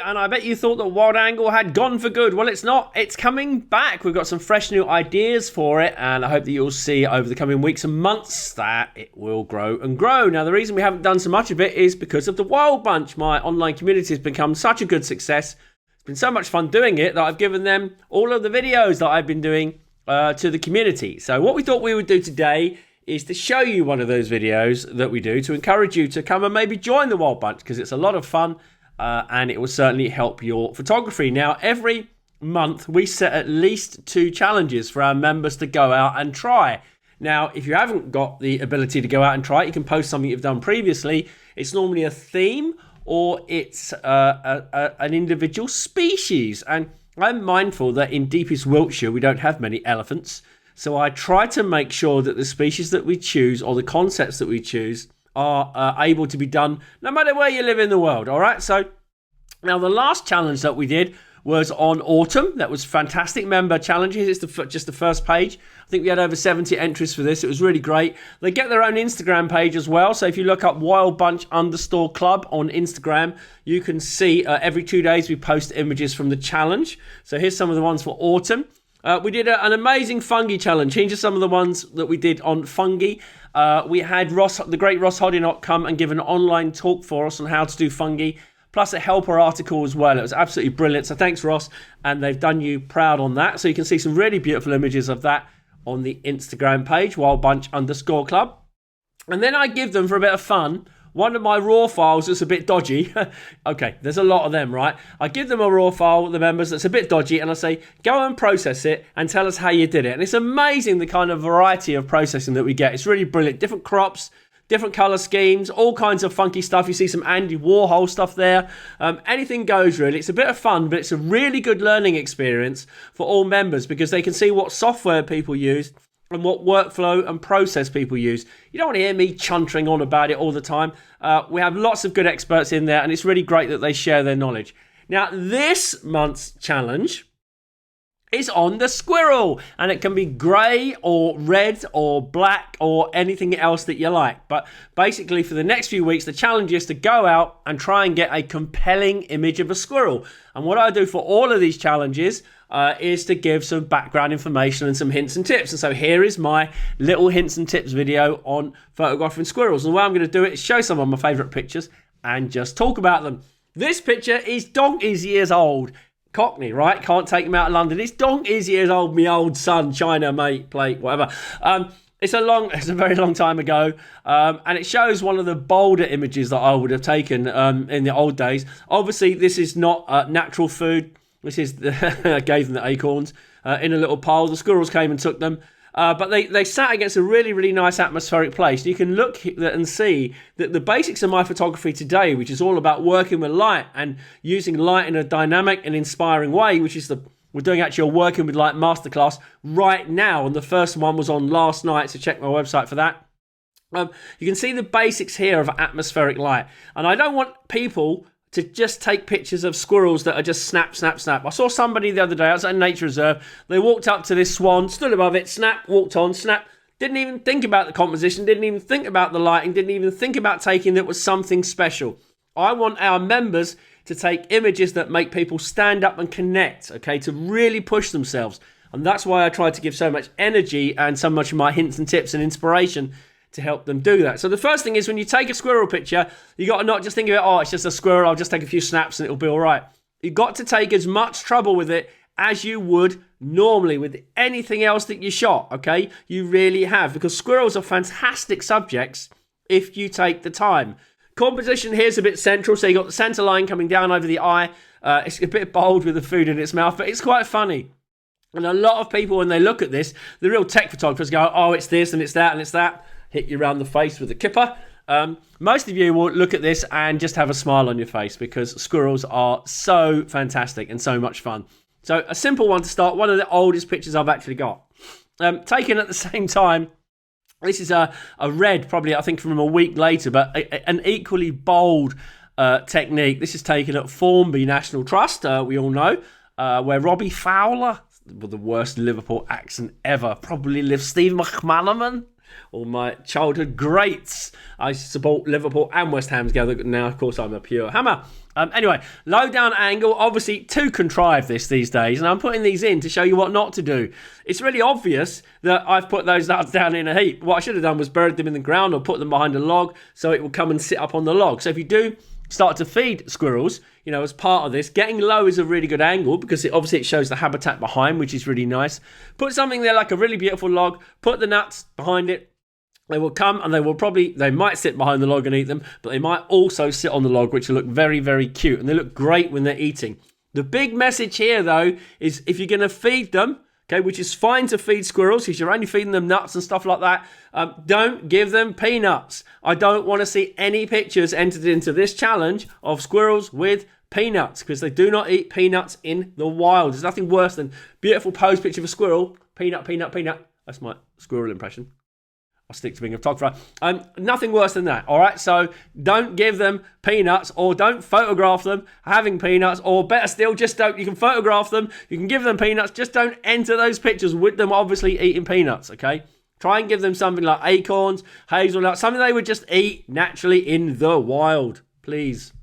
and I bet you thought that Wild Angle had gone for good. Well, it's not. It's coming back. We've got some fresh new ideas for it, and I hope that you'll see over the coming weeks and months that it will grow and grow. Now, the reason we haven't done so much of it is because of the WildBunch. My online community has become such a good success. It's been so much fun doing it that I've given them all of the videos that I've been doing to the community. So what we thought we would do today is to show you one of those videos that we do to encourage you to come and maybe join the WildBunch, because it's a lot of fun. And it will certainly help your photography. Now, every month we set at least 2 challenges for our members to go out and try. Now, if you haven't got the ability to go out and try it, you can post something you've done previously. It's normally a theme or it's an individual species. And I'm mindful that in deepest Wiltshire we don't have many elephants. So I try to make sure that the species that we choose or the concepts that we choose are able to be done no matter where you live in the world. All right, so now the last challenge that we did was on autumn. That was fantastic member challenges. It's just the first page. I think we had over 70 entries for this. It was really great. They get their own Instagram page as well, so if you look up WildBunch_club on Instagram, you can see every 2 days we post images from the challenge. So here's some of the ones for autumn. We did an amazing fungi challenge. Here are some of the ones that we did on fungi. We had the great Ross Hoddinott come and give an online talk for us on how to do fungi, plus a helper article as well. It was absolutely brilliant. So thanks, Ross. And they've done you proud on that. So you can see some really beautiful images of that on the Instagram page, WildBunch_club. And then I give them, for a bit of fun, one of my raw files that's a bit dodgy. Okay, there's a lot of them, right? I give them a raw file, the members, that's a bit dodgy, and I say, go and process it and tell us how you did it. And it's amazing the kind of variety of processing that we get. It's really brilliant. Different crops, different colour schemes, all kinds of funky stuff. You see some Andy Warhol stuff there. Anything goes, really. It's a bit of fun, but it's a really good learning experience for all members because they can see what software people use and what workflow and process people use. You don't want to hear me chuntering on about it all the time. We have lots of good experts in there, and it's really great that they share their knowledge. Now, this month's challenge is on the squirrel, and it can be grey or red or black or anything else that you like. But basically, for the next few weeks, the challenge is to go out and try and get a compelling image of a squirrel. And what I do for all of these challenges is to give some background information and some hints and tips. And so here is my little hints and tips video on photographing squirrels. And the way I'm going to do it is show some of my favourite pictures and just talk about them. This picture is donkey's years old. Cockney, right? Can't take him out of London. It's donkey's years old, me old son, China, mate, plate, whatever. It's a very long time ago, and it shows one of the bolder images that I would have taken in the old days. Obviously, this is not natural food. This is I gave them the acorns in a little pile. The squirrels came and took them. But they sat against a really, really nice atmospheric place. You can look and see that the basics of my photography today, which is all about working with light and using light in a dynamic and inspiring way, which is we're doing actually a working with light masterclass right now. And the first one was on last night, so check my website for that. You can see the basics here of atmospheric light. And I don't want people to just take pictures of squirrels that are just snap, snap, snap. I saw somebody the other day outside a nature reserve. They walked up to this swan, stood above it, snap, walked on, snap. Didn't even think about the composition, didn't even think about the lighting, didn't even think about taking that was something special. I want our members to take images that make people stand up and connect, okay, to really push themselves. And that's why I try to give so much energy and so much of my hints and tips and inspiration to help them do that. So the first thing is when you take a squirrel picture, you got to not just think of it, oh, it's just a squirrel, I'll just take a few snaps and it'll be all right. You've got to take as much trouble with it as you would normally with anything else that you shot, okay? You really have, because squirrels are fantastic subjects if you take the time. Composition here is a bit central, so you got the center line coming down over the eye. It's a bit bold with the food in its mouth, but it's quite funny. And a lot of people, when they look at this, the real tech photographers go, oh, it's this and it's that and it's that. Hit you around the face with a kipper. Most of you will look at this and just have a smile on your face because squirrels are so fantastic and so much fun. So a simple one to start, one of the oldest pictures I've actually got. Taken at the same time, this is a red, probably I think from a week later, but an equally bold technique. This is taken at Formby National Trust, we all know, where Robbie Fowler, with the worst Liverpool accent ever, probably lives, Steve McManaman. All my childhood greats. I support Liverpool and West Ham together. Now, of course, I'm a pure Hammer. Anyway, low down angle, obviously too contrived these days, and I'm putting these in to show you what not to do. It's really obvious that I've put those nuts down in a heap. What I should have done was buried them in the ground or put them behind a log so it will come and sit up on the log. So if you do start to feed squirrels, as part of this, getting low is a really good angle because it shows the habitat behind, which is really nice. Put something there like a really beautiful log, put the nuts behind it. They will come and they might sit behind the log and eat them, but they might also sit on the log, which will look very, very cute. And they look great when they're eating. The big message here, though, is if you're going to feed them, okay, which is fine to feed squirrels because you're only feeding them nuts and stuff like that, don't give them peanuts. I don't want to see any pictures entered into this challenge of squirrels with peanuts because they do not eat peanuts in the wild. There's nothing worse than beautiful pose picture of a squirrel, peanut, peanut, peanut. That's my squirrel impression. I'll stick to being a photographer. Nothing worse than that, all right? So don't give them peanuts or don't photograph them having peanuts, or better still, just don't. You can photograph them, you can give them peanuts, just don't enter those pictures with them obviously eating peanuts, okay? Try and give them something like acorns, hazelnuts, something they would just eat naturally in the wild, please.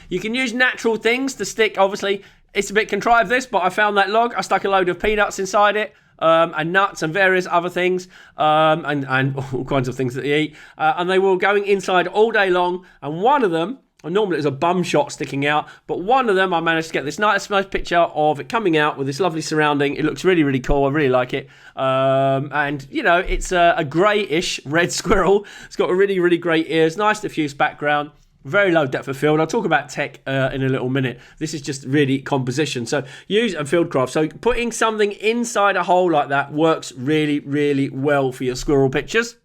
You can use natural things to stick, obviously. It's a bit contrived this, but I found that log. I stuck a load of peanuts inside it. And nuts and various other things, and all kinds of things that they eat. And they were going inside all day long. And one of them, normally there's a bum shot sticking out, but one of them I managed to get this nice picture of it coming out with this lovely surrounding. It looks really, really cool. I really like it. And, it's a greyish red squirrel. It's got a really, really great ears, nice diffuse background. Very low depth of field. I'll talk about tech in a little minute. This is just really composition. So use and fieldcraft. So putting something inside a hole like that works really, really well for your squirrel pictures.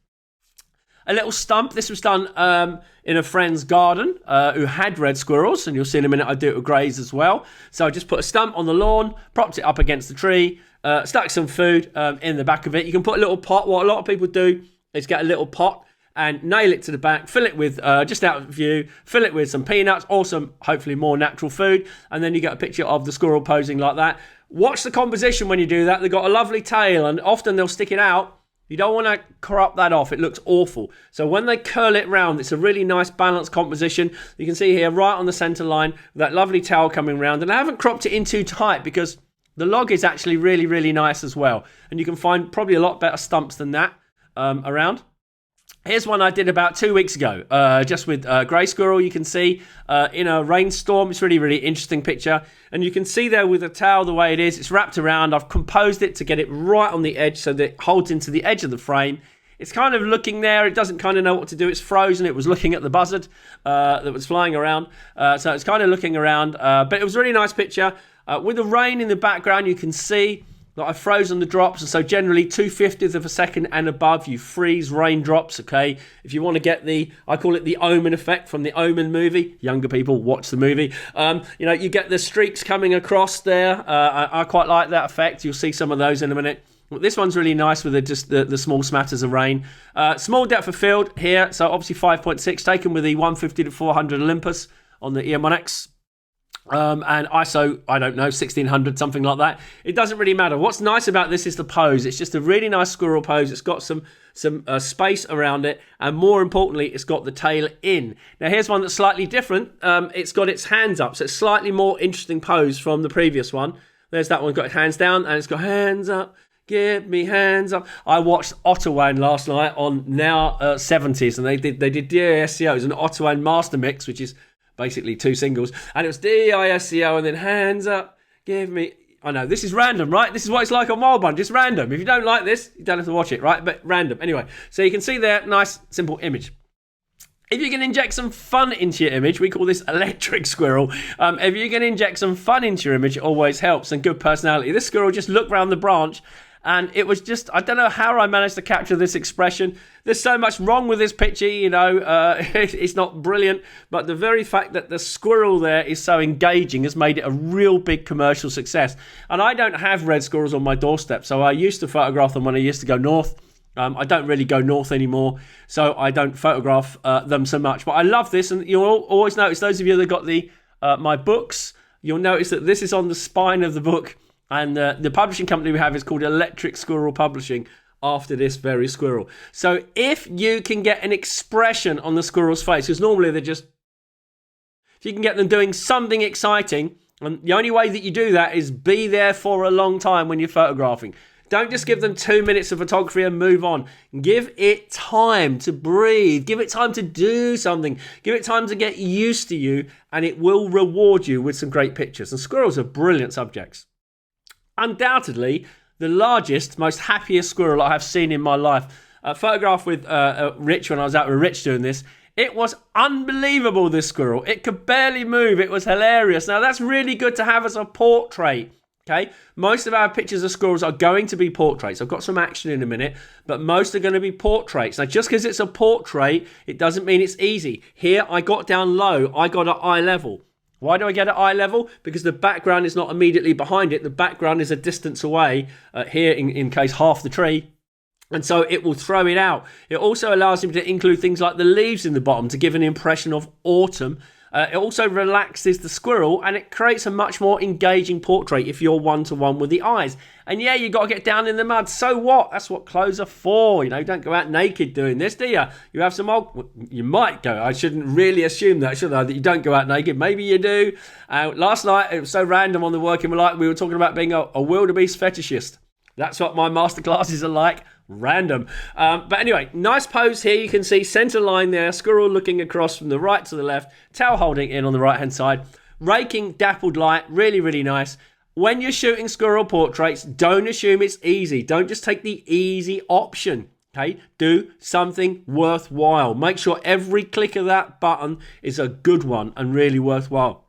A little stump. This was done in a friend's garden who had red squirrels. And you'll see in a minute I do it with greys as well. So I just put a stump on the lawn, propped it up against the tree, stuck some food in the back of it. You can put a little pot. What a lot of people do is get a little pot and nail it to the back, fill it with, just out of view, fill it with some peanuts or some, hopefully, more natural food, and then you get a picture of the squirrel posing like that. Watch the composition when you do that. They've got a lovely tail, and often they'll stick it out. You don't want to corrupt that off. It looks awful. So when they curl it round, it's a really nice balanced composition. You can see here, right on the centre line, that lovely tail coming round. And I haven't cropped it in too tight because the log is actually really, really nice as well. And you can find probably a lot better stumps than that around. Here's one I did about 2 weeks ago, just with grey squirrel. You can see in a rainstorm. It's really, really interesting picture. And you can see there with the tail the way it is. It's wrapped around. I've composed it to get it right on the edge so that it holds into the edge of the frame. It's kind of looking there. It doesn't kind of know what to do. It's frozen. It was looking at the buzzard that was flying around. So it's kind of looking around. But it was a really nice picture. With the rain in the background, you can see that I've frozen the drops, and so generally 2/50 of a second and above you freeze raindrops, okay? If you want to get I call it the Omen effect from the Omen movie. Younger people watch the movie. You get the streaks coming across there. I quite like that effect. You'll see some of those in a minute. This one's really nice with just the small smatters of rain. Small depth of field here, so obviously 5.6 taken with the 150 to 400 Olympus on the EM1X. And ISO, I don't know, 1600, something like that. It doesn't really matter. What's nice about this is the pose. It's just a really nice squirrel pose. It's got some space around it, and more importantly, it's got the tail in. Now, here's one that's slightly different. It's got its hands up, so it's slightly more interesting pose from the previous one. There's that one, got its hands down, and it's got hands up. Give me hands up. I watched Ottawan last night on Now 70s, and they did DISCO. It was an Ottawan master mix, which is basically two singles, and it was DISCO and then hands up, give me. I know, this is random, right? This is what it's like on WildBunch. It's random. If you don't like this, you don't have to watch it, right? But random. Anyway, so you can see there, nice, simple image. If you can inject some fun into your image, we call this electric squirrel. If you can inject some fun into your image, it always helps, and good personality. This squirrel just looked round the branch, and it was just, I don't know how I managed to capture this expression. There's so much wrong with this picture, it's not brilliant, but the very fact that the squirrel there is so engaging has made it a real big commercial success. And I don't have red squirrels on my doorstep, so I used to photograph them when I used to go north. I don't really go north anymore, so I don't photograph them so much. But I love this, and you'll always notice, those of you that got my books, you'll notice that this is on the spine of the book. And the publishing company we have is called Electric Squirrel Publishing. after this very squirrel. So if you can get an expression on the squirrel's face, because normally they're just, if you can get them doing something exciting, and the only way that you do that is be there for a long time when you're photographing. Don't just give them 2 minutes of photography and move on. Give it time to breathe. Give it time to do something. Give it time to get used to you, and it will reward you with some great pictures. And squirrels are brilliant subjects. Undoubtedly, the largest, most happiest squirrel I have seen in my life. A photograph with Rich when I was out with Rich doing this. It was unbelievable, this squirrel. It could barely move. It was hilarious. Now, that's really good to have as a portrait. Okay, most of our pictures of squirrels are going to be portraits. I've got some action in a minute, but most are going to be portraits. Now, just because it's a portrait, it doesn't mean it's easy. Here, I got down low. I got at eye level. Why do I get at eye level? Because the background is not immediately behind it. The background is a distance away, here in case half the tree. And so it will throw it out. It also allows me to include things like the leaves in the bottom to give an impression of autumn. It also relaxes the squirrel, and it creates a much more engaging portrait if you're one-to-one with the eyes. And yeah, you got to get down in the mud. So what? That's what clothes are for. You know, don't go out naked doing this, do you? You have some old... You might go. I shouldn't really assume that, should I? That you don't go out naked. Maybe you do. Last night, it was so random on the Working with Light, we were talking about being a wildebeest fetishist. That's what my masterclasses are like. Random. But anyway, nice pose here. You can see center line there. Squirrel looking across from the right to the left. Tail holding in on the right hand side. Raking dappled light. Really, really nice. When you're shooting squirrel portraits, don't assume it's easy. Don't just take the easy option. Okay, do something worthwhile. Make sure every click of that button is a good one and really worthwhile.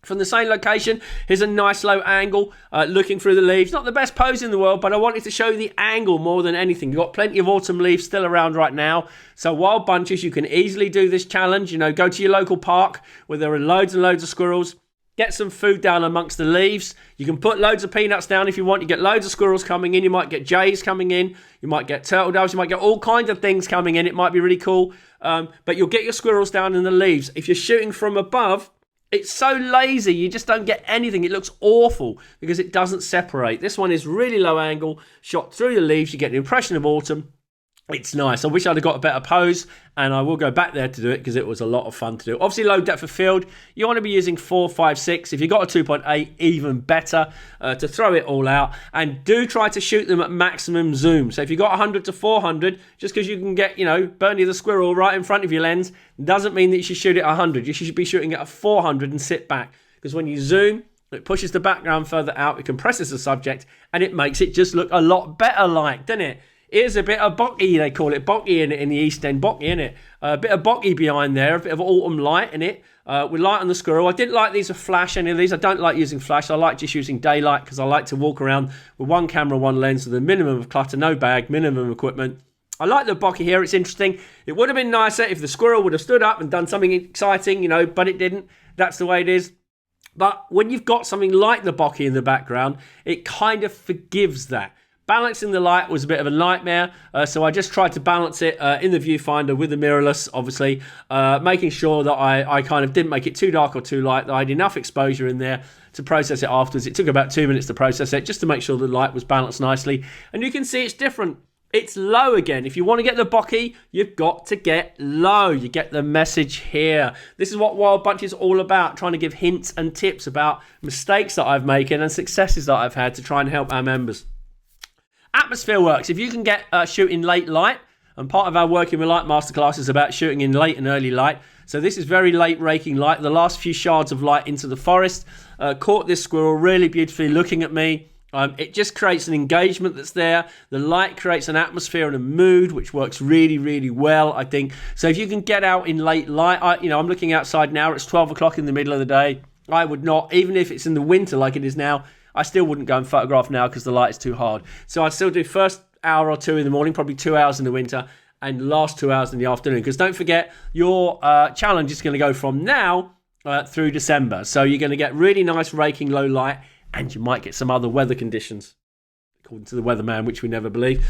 From the same location, here's a nice low angle, looking through the leaves. Not the best pose in the world, but I wanted to show you the angle more than anything. You've got plenty of autumn leaves still around right now. So wild bunches, you can easily do this challenge. You know, go to your local park where there are loads and loads of squirrels. Get some food down amongst the leaves. You can put loads of peanuts down if you want. You get loads of squirrels coming in. You might get jays coming in. You might get turtle doves. You might get all kinds of things coming in. It might be really cool. But you'll get your squirrels down in the leaves. If you're shooting from above, it's so lazy, you just don't get anything. It looks awful because it doesn't separate. This one is really low angle, shot through the leaves. You get an impression of autumn. It's nice. I wish I'd have got a better pose, and I will go back there to do it because it was a lot of fun to do. Obviously, low depth of field. You want to be using 4, 5, 6. If you've got a 2.8, even better to throw it all out. And do try to shoot them at maximum zoom. So if you've got 100 to 400, just because you can get, Bernie the squirrel right in front of your lens, doesn't mean that you should shoot it at 100. You should be shooting it at 400 and sit back. Because when you zoom, it pushes the background further out, it compresses the subject, and it makes it just look a lot better doesn't it? Here's a bit of bokeh, they call it. Bokeh in the East End, bokeh in it. A bit of bokeh behind there, a bit of autumn light in it. With light on the squirrel. I didn't like these with flash, any of these. I don't like using flash. I like just using daylight because I like to walk around with one camera, one lens with a minimum of clutter, no bag, minimum equipment. I like the bokeh here. It's interesting. It would have been nicer if the squirrel would have stood up and done something exciting, but it didn't. That's the way it is. But when you've got something like the bokeh in the background, it kind of forgives that. Balancing the light was a bit of a nightmare, so I just tried to balance it in the viewfinder with the mirrorless, obviously, making sure that I kind of didn't make it too dark or too light, that I had enough exposure in there to process it afterwards. It took about 2 minutes to process it, just to make sure the light was balanced nicely. And you can see it's different. It's low again. If you want to get the bokeh, you've got to get low. You get the message here. This is what WildBunch is all about, trying to give hints and tips about mistakes that I've made and successes that I've had to try and help our members. Atmosphere works. If you can get shooting late light, and part of our Working with Light masterclass is about shooting in late and early light. So this is very late raking light. The last few shards of light into the forest caught this squirrel really beautifully looking at me. It just creates an engagement that's there. The light creates an atmosphere and a mood, which works really, really well, I think. So if you can get out in late light, I'm looking outside now. It's 12 o'clock in the middle of the day. I would not, even if it's in the winter like it is now, I still wouldn't go and photograph now because the light is too hard. So I'd still do first hour or two in the morning, probably 2 hours in the winter, and last 2 hours in the afternoon. Because don't forget, your challenge is going to go from now through December. So you're going to get really nice raking low light, and you might get some other weather conditions, according to the weatherman, which we never believe.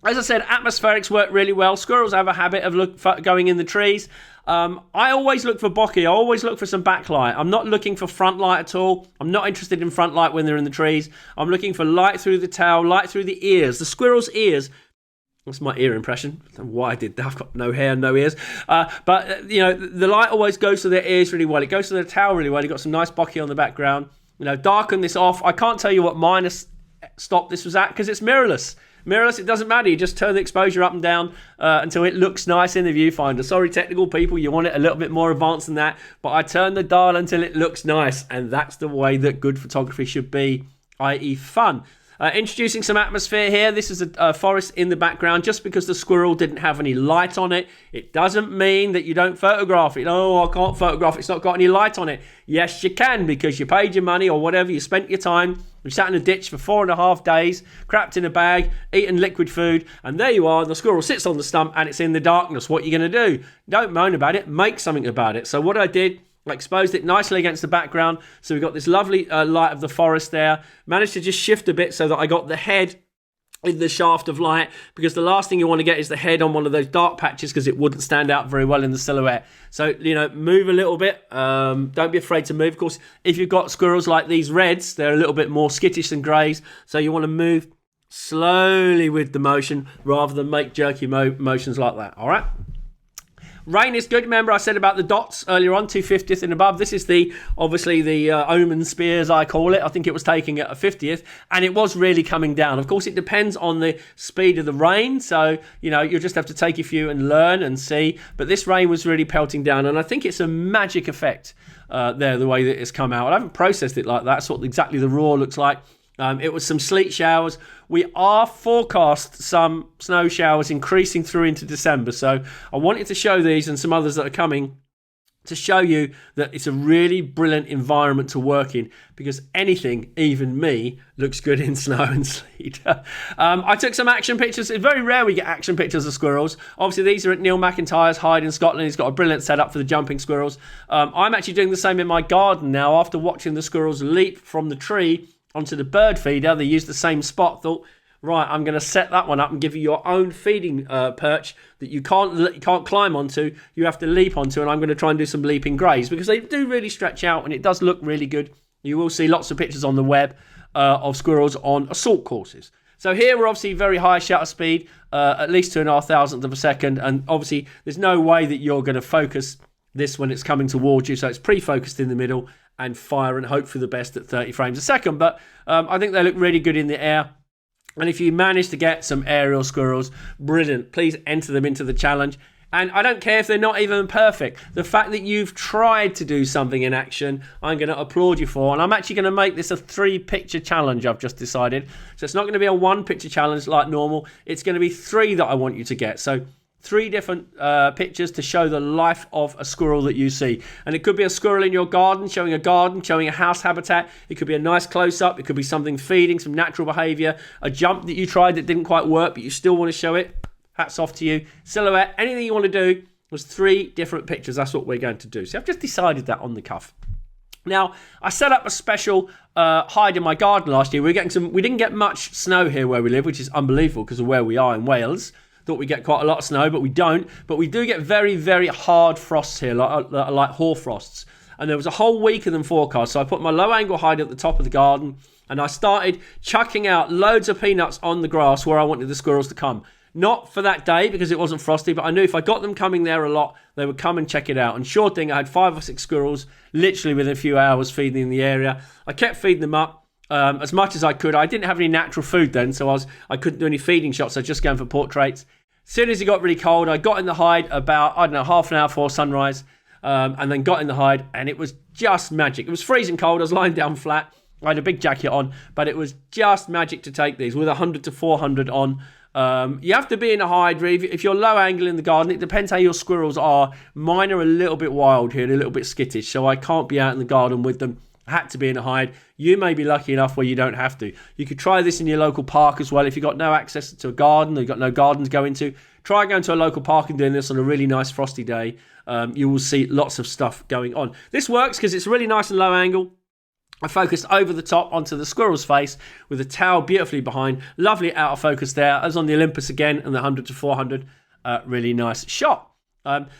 As I said, atmospherics work really well. Squirrels have a habit of going in the trees. I always look for bokeh. I always look for some backlight. I'm not looking for front light at all. I'm not interested in front light when they're in the trees. I'm looking for light through the tail, light through the ears. The squirrel's ears. That's my ear impression. I don't know why I did that. I've got no hair, no ears. But the light always goes to their ears really well. It goes to their tail really well. You've got some nice bokeh on the background. Darken this off. I can't tell you what minus stop this was at because it's mirrorless. Mirrorless, it doesn't matter. You just turn the exposure up and down until it looks nice in the viewfinder. Sorry, technical people, you want it a little bit more advanced than that. But I turn the dial until it looks nice. And that's the way that good photography should be, i.e. fun. Introducing some atmosphere here. This is a forest in the background. Just because the squirrel didn't have any light on it, it doesn't mean that you don't photograph it. Oh, I can't photograph it. It's not got any light on it. Yes, you can, because you paid your money or whatever. You spent your time. You sat in a ditch for 4.5 days, crapped in a bag, eating liquid food, and there you are. The squirrel sits on the stump and it's in the darkness. What are you going to do? Don't moan about it. Make something about it. So what I did, I exposed it nicely against the background. So we've got this lovely light of the forest there. Managed to just shift a bit so that I got the head in the shaft of light, because the last thing you want to get is the head on one of those dark patches, because it wouldn't stand out very well in the silhouette. So, move a little bit. Don't be afraid to move. Of course, if you've got squirrels like these reds, they're a little bit more skittish than greys. So you want to move slowly with the motion rather than make jerky motions like that. All right. Rain is good. Remember I said about the dots earlier on, 2/50th and above. This is obviously the omen spears, I call it. I think it was taking at a 50th, and it was really coming down. Of course, it depends on the speed of the rain, so you'll just have to take a few and learn and see. But this rain was really pelting down, and I think it's a magic effect there, the way that it's come out. I haven't processed it like that. That's what exactly the raw looks like. It was some sleet showers. We are forecast some snow showers increasing through into December. So I wanted to show these and some others that are coming to show you that it's a really brilliant environment to work in, because anything, even me, looks good in snow and sleet. I took some action pictures. It's very rare we get action pictures of squirrels. Obviously, these are at Neil McIntyre's hide in Scotland. He's got a brilliant setup for the jumping squirrels. I'm actually doing the same in my garden now. After watching the squirrels leap from the tree onto the bird feeder, they used the same spot. Thought, right, I'm going to set that one up and give you your own feeding perch that you can't climb onto. You have to leap onto, and I'm going to try and do some leaping greys, because they do really stretch out and it does look really good. You will see lots of pictures on the web of squirrels on assault courses. So here we're obviously very high shutter speed, at least 2.5 thousandths of a second, and obviously there's no way that you're going to focus this when it's coming towards you, so it's pre-focused in the middle, and fire and hope for the best at 30 frames a second. But I think they look really good in the air. And if you manage to get some aerial squirrels, brilliant. Please enter them into the challenge. And I don't care if they're not even perfect. The fact that you've tried to do something in action, I'm going to applaud you for. And I'm actually going to make this a 3-picture challenge, I've just decided. So it's not going to be a 1-picture challenge like normal. It's going to be 3 that I want you to get. So 3 different pictures to show the life of a squirrel that you see. And it could be a squirrel in your garden, showing a house habitat. It could be a nice close-up. It could be something feeding, some natural behaviour. A jump that you tried that didn't quite work, but you still want to show it. Hats off to you. Silhouette, anything you want to do. Was 3 different pictures. That's what we're going to do. So I've just decided that on the cuff. Now, I set up a special hide in my garden last year. We didn't get much snow here where we live, which is unbelievable because of where we are in Wales. Thought we get quite a lot of snow, but we don't. But we do get very, very hard frosts here, like hoar frosts. And there was a whole week of them forecast. So I put my low angle hide at the top of the garden, and I started chucking out loads of peanuts on the grass where I wanted the squirrels to come. Not for that day because it wasn't frosty, but I knew if I got them coming there a lot, they would come and check it out. And sure thing, I had 5 or 6 squirrels literally within a few hours feeding in the area. I kept feeding them up as much as I could. I didn't have any natural food then, so I couldn't do any feeding shots. I was just going for portraits. As soon as it got really cold, I got in the hide about, half an hour before sunrise, and then got in the hide, and it was just magic. It was freezing cold. I was lying down flat. I had a big jacket on, but it was just magic to take these with 100 to 400 on. You have to be in a hide. If you're low angle in the garden, it depends how your squirrels are. Mine are a little bit wild here, a little bit skittish, so I can't be out in the garden with them. I had to be in a hide. You may be lucky enough where you don't have to. You could try this in your local park as well. If you've got no access to a garden, or you've got no garden to go into, try going to a local park and doing this on a really nice frosty day. You will see lots of stuff going on. This works because it's really nice and low angle. I focused over the top onto the squirrel's face with the tail beautifully behind. Lovely out of focus there. As on the Olympus again and the 100 to 400. Really nice shot.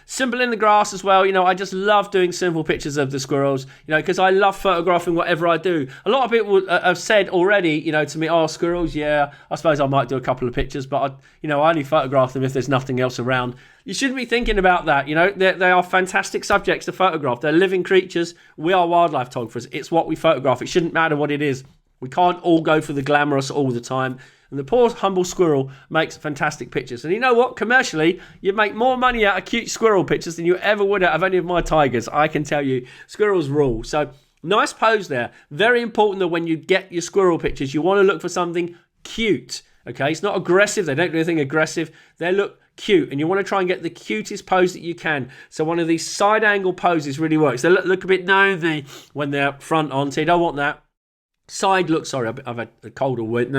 Simple in the grass as well. I just love doing simple pictures of the squirrels, because I love photographing whatever I do. A lot of people have said already, to me, oh, squirrels, yeah, I suppose I might do a couple of pictures, but I only photograph them if there's nothing else around. You shouldn't be thinking about that. They are fantastic subjects to photograph. They're living creatures. We are wildlife photographers. It's what we photograph. It shouldn't matter what it is. We can't all go for the glamorous all the time. And the poor, humble squirrel makes fantastic pictures. And you know what? Commercially, you make more money out of cute squirrel pictures than you ever would out of any of my tigers. I can tell you, squirrels rule. So, nice pose there. Very important that when you get your squirrel pictures, you want to look for something cute. Okay? It's not aggressive. They don't do anything aggressive. They look cute. And you want to try and get the cutest pose that you can. So, one of these side angle poses really works. They look a bit nosy when they're front on. So, you don't want that. Side looks, sorry, I've had a cold all week.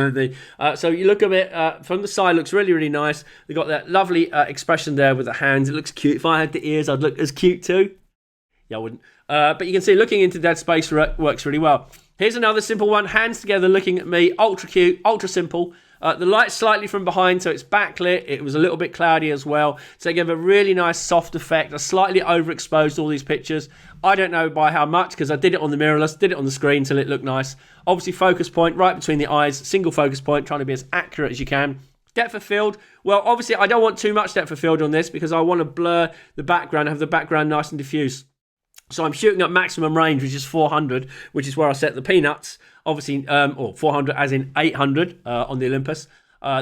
So you look a bit from the side, looks really, really nice. They've got that lovely expression there with the hands. It looks cute. If I had the ears, I'd look as cute too. Yeah, I wouldn't. But you can see looking into that space works really well. Here's another simple one. Hands together looking at me. Ultra cute, ultra simple. The light's slightly from behind, so it's backlit. It was a little bit cloudy as well. So it gave a really nice soft effect. I slightly overexposed all these pictures. I don't know by how much, because I did it on the mirrorless, did it on the screen till it looked nice. Obviously, focus point right between the eyes, single focus point, trying to be as accurate as you can. Depth of field. Well, obviously, I don't want too much depth of field on this because I want to blur the background, have the background nice and diffuse. So I'm shooting at maximum range, which is 400, which is where I set the peanuts. Obviously, or 400 as in 800 on the Olympus.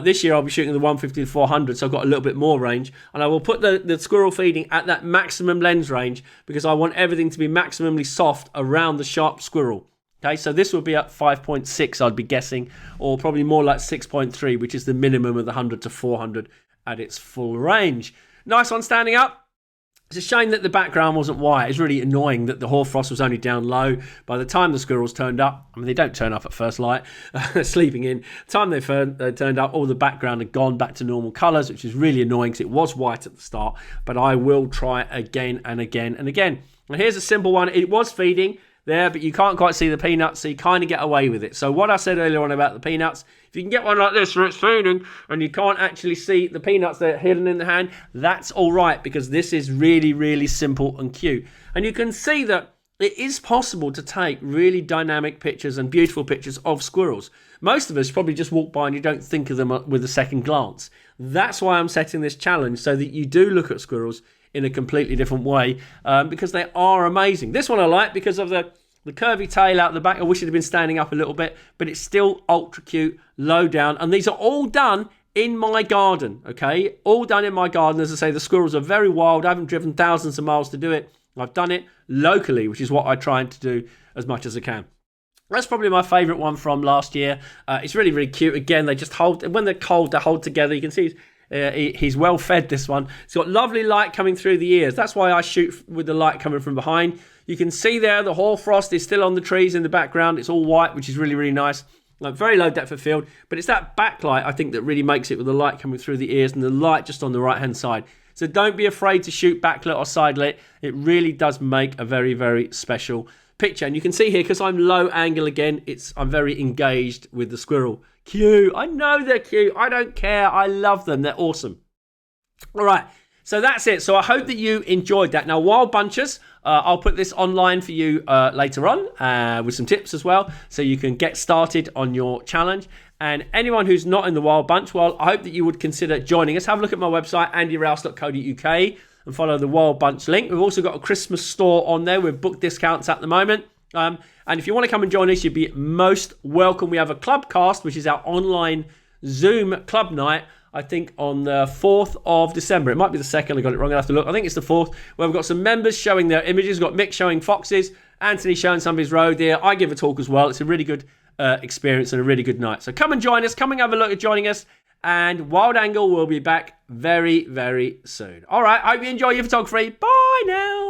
This year I'll be shooting the 150 to 400, so I've got a little bit more range. And I will put the squirrel feeding at that maximum lens range because I want everything to be maximally soft around the sharp squirrel. Okay, so this will be at 5.6, I'd be guessing, or probably more like 6.3, which is the minimum of the 100 to 400 at its full range. Nice one standing up. It's a shame that the background wasn't white. It's really annoying that the hoarfrost was only down low. By the time the squirrels turned up, I mean, they don't turn up at first light, sleeping in. The time they turned up, all the background had gone back to normal colours, which is really annoying because it was white at the start. But I will try again and again and again. And here's a simple one. It was feeding there, but you can't quite see the peanuts, so you kind of get away with it. So what I said earlier on about the peanuts, if you can get one like this where it's feeding and you can't actually see the peanuts that are hidden in the hand, that's all right because this is really, really simple and cute. And you can see that it is possible to take really dynamic pictures and beautiful pictures of squirrels. Most of us probably just walk by and you don't think of them with a second glance. That's why I'm setting this challenge, so that you do look at squirrels in a completely different way, because they are amazing. This one I like because of the curvy tail out the back. I wish it had been standing up a little bit, but it's still ultra cute, low down. And these are all done in my garden, okay? All done in my garden. As I say, the squirrels are very wild. I haven't driven thousands of miles to do it. I've done it locally, which is what I try to do as much as I can. That's probably my favourite one from last year. It's really, really cute. Again, they just hold, when they're cold, they hold together. You can see he's well fed, this one. It's got lovely light coming through the ears. That's why I shoot with the light coming from behind. You can see there the hoarfrost is still on the trees in the background. It's all white, which is really, really nice. Like very low depth of field, but it's that backlight, I think, that really makes it with the light coming through the ears and the light just on the right-hand side. So don't be afraid to shoot backlit or side lit. It really does make a very, very special picture. And you can see here, because I'm low angle again, I'm very engaged with the squirrel. Cute. I know they're cute. I don't care. I love them. They're awesome. All right. So that's it. So I hope that you enjoyed that. Now, WildBunchers, I'll put this online for you later on with some tips as well, so you can get started on your challenge. And anyone who's not in the WildBunch, well, I hope that you would consider joining us. Have a look at my website, andyrouse.co.uk, and follow the WildBunch link. We've also got a Christmas store on there with book discounts at the moment. And if you want to come and join us, you'd be most welcome. We have a Clubcast, which is our online Zoom club night, I think on the 4th of December. It might be the 2nd, I got it wrong, I'll have to look. I think it's the 4th, where we've got some members showing their images. We've got Mick showing foxes, Anthony showing some of his roe deer. I give a talk as well. It's a really good experience and a really good night. So come and join us. Come and have a look at joining us. And Wild Angle will be back very, very soon. All right, I hope you enjoy your photography. Bye now.